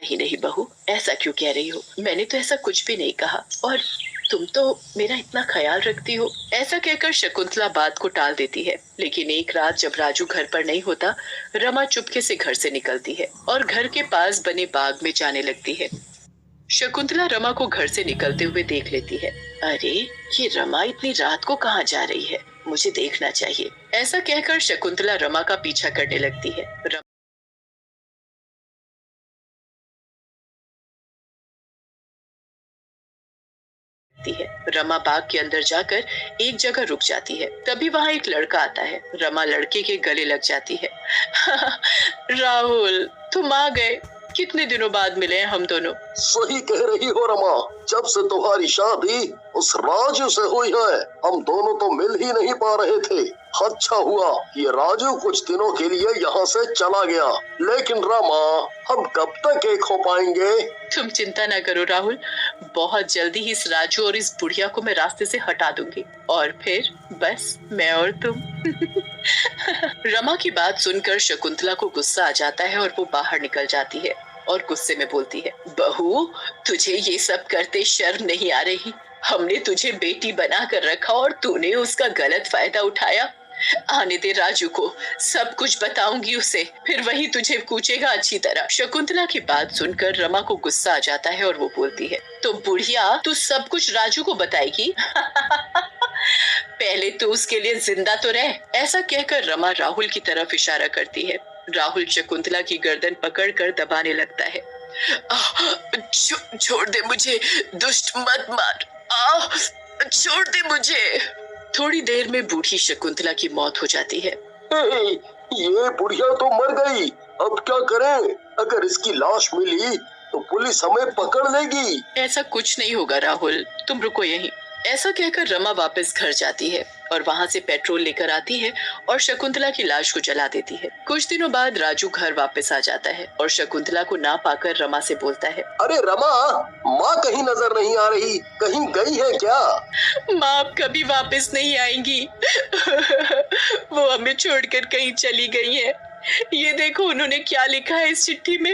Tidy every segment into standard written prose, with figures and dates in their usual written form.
नहीं नहीं बहू, ऐसा क्यों कह रही हो? मैंने तो ऐसा कुछ भी नहीं कहा, और तुम तो मेरा इतना ख्याल रखती हो। ऐसा कहकर शकुंतला बात को टाल देती है। लेकिन एक रात जब राजू घर पर नहीं होता, रमा चुपके से घर से निकलती है और घर के पास बने बाग में जाने लगती है। शकुंतला रमा को घर से निकलते हुए देख लेती है। अरे, ये रमा इतनी रात को कहाँ जा रही है? मुझे देखना चाहिए। ऐसा कहकर शकुंतला रमा का पीछा करने लगती है। रमा बाग के अंदर जाकर एक जगह रुक जाती है। तभी वहाँ एक लड़का आता है। रमा लड़के के गले लग जाती है। राहुल, तुम आ गए। कितने दिनों बाद मिले हैं हम दोनों। सही कह रही हो रमा, जब से तुम्हारी शादी उस राजू से हुई है, हम दोनों तो मिल ही नहीं पा रहे थे। अच्छा हुआ ये राजू कुछ दिनों के लिए यहाँ से चला गया, लेकिन रमा, हम कब तक एक हो पाएंगे? तुम चिंता ना करो राहुल, बहुत जल्दी ही इस राजू और इस बुढ़िया को मैं रास्ते से हटा दूंगी, और फिर बस मैं और तुम। रमा की बात सुनकर शकुंतला को गुस्सा आ जाता है और वो बाहर निकल जाती है और गुस्से में बोलती है, बहू, तुझे ये सब करते शर्म नहीं आ रही? हमने तुझे बेटी बना कर रखा और तूने उसका गलत फायदा उठाया। आने दे राजू को, सब कुछ बताऊंगी उसे, फिर वही तुझे कूचेगा अच्छी तरह। शकुंतला की बात सुनकर रमा को गुस्सा आ जाता है और वो बोलती है, तो बुढ़िया, तू सब कुछ राजू को बताएगी? पहले तू उसके लिए जिंदा तो रह। ऐसा कहकर रमा राहुल की तरफ इशारा करती है। राहुल शकुंतला की गर्दन पकड़कर दबाने लगता है। छोड़ दे मुझे, दुष्ट, मत मार, छोड़ दे मुझे। थोड़ी देर में बूढ़ी शकुंतला की मौत हो जाती है। ये बुढ़िया तो मर गई, अब क्या करें? अगर इसकी लाश मिली तो पुलिस हमें पकड़ लेगी। ऐसा कुछ नहीं होगा राहुल, तुम रुको यहीं। ऐसा कहकर रमा वापस घर जाती है और वहाँ से पेट्रोल लेकर आती है और शकुंतला की लाश को जला देती है। कुछ दिनों बाद राजू घर वापस आ जाता है और शकुंतला को ना पाकर रमा से बोलता है, अरे रमा, माँ कहीं नजर नहीं आ रही, कहीं गई है क्या? माँ अब कभी वापस नहीं आएंगी। वो हमें छोड़कर कहीं चली गई है। ये देखो उन्होंने क्या लिखा है इस चिट्ठी में।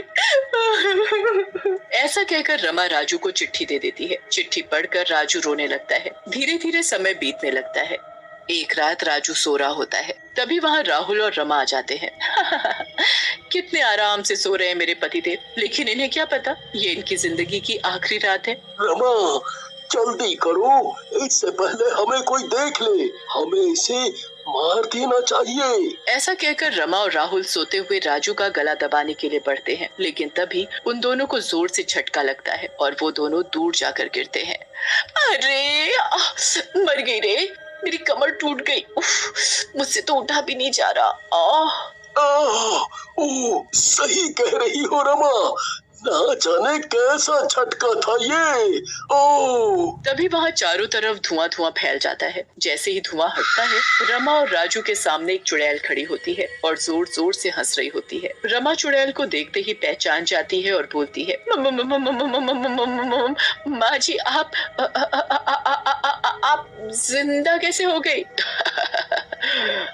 ऐसा कहकर रमा राजू को चिट्ठी दे देती है। चिट्ठी पढ़कर राजू रोने लगता है। धीरे धीरे समय बीतने लगता है। एक रात राजू सो रहा होता है, तभी वहाँ राहुल और रमा आ जाते हैं। कितने आराम से सो रहे हैं मेरे पतिदेव, लेकिन इन्हें क्या पता ये इनकी जिंदगी की आखिरी रात है। रमा, जल्दी करो, इससे पहले हमें कोई देख ले, हमें इसे मार देना चाहिए। ऐसा कहकर रमा और राहुल सोते हुए राजू का गला दबाने के लिए बढ़ते हैं, लेकिन तभी उन दोनों को जोर से झटका लगता है और वो दोनों दूर जाकर गिरते हैं। अरे, मर गई रे, मेरी कमर टूट गई। मुझसे तो उठा भी नहीं जा रहा। ओ, सही कह रही हो रमा, ना जाने कैसा झटका था ये। ओ, तभी वहाँ चारों तरफ धुआं धुआं फैल जाता है। जैसे ही धुआं हटता है, रमा और राजू के सामने एक चुड़ैल खड़ी होती है और जोर जोर से हंस रही होती है। रमा चुड़ैल को देखते ही पहचान जाती है और बोलती है, माँ जी, आप जिंदा कैसे हो गई?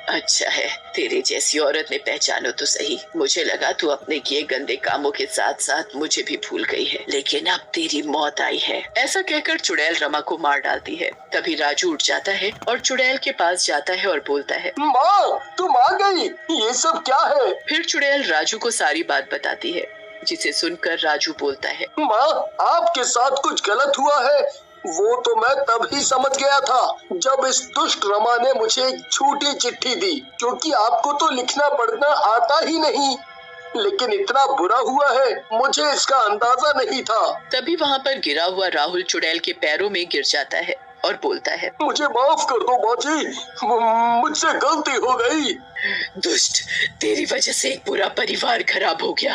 अच्छा है, तेरे जैसी औरत ने पहचानो तो सही। मुझे लगा तू अपने किए गंदे कामों के साथ साथ मुझे भी भूल गई है, लेकिन अब तेरी मौत आई है। ऐसा कहकर चुड़ैल रमा को मार डालती है। तभी राजू उठ जाता है और चुड़ैल के पास जाता है और बोलता है, माँ, तुम आ गई, ये सब क्या है? फिर चुड़ैल राजू को सारी बात बताती है, जिसे सुनकर राजू बोलता है, माँ, आपके साथ कुछ गलत हुआ है। वो तो मैं तब ही समझ गया था जब इस दुष्ट रमा ने मुझे एक झूठी चिट्ठी दी, क्योंकि आपको तो लिखना पढ़ना आता ही नहीं। लेकिन इतना बुरा हुआ है, मुझे इसका अंदाजा नहीं था। तभी वहाँ पर गिरा हुआ राहुल चुड़ैल के पैरों में गिर जाता है और बोलता है, मुझे माफ कर दो माँ जी, मुझसे गलती हो गई। दुष्ट, तेरी वजह से एक पूरा परिवार खराब हो गया।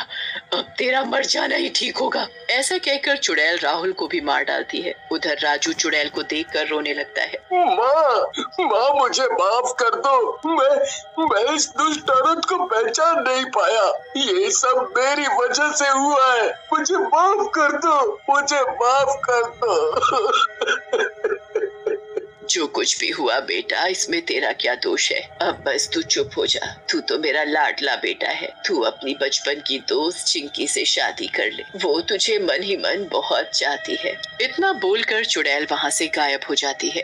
अब तेरा मर जाना ही ठीक होगा। ऐसा कहकर चुड़ैल राहुल को भी मार डालती है। उधर राजू चुड़ैल को देखकर रोने लगता है। माँ, मुझे माफ कर दो, मैं इस दुष्ट औरत को पहचान नहीं पाया। ये सब मेरी वजह से हुआ है, मुझे माफ कर दो, मुझे माफ कर दो। जो कुछ भी हुआ बेटा, इसमें तेरा क्या दोष है। अब बस तू चुप हो जा। तू तो मेरा लाडला बेटा है। तू अपनी बचपन की दोस्त चिंकी से शादी कर ले, वो तुझे मन ही मन बहुत चाहती है। इतना बोलकर चुड़ैल वहाँ से गायब हो जाती है।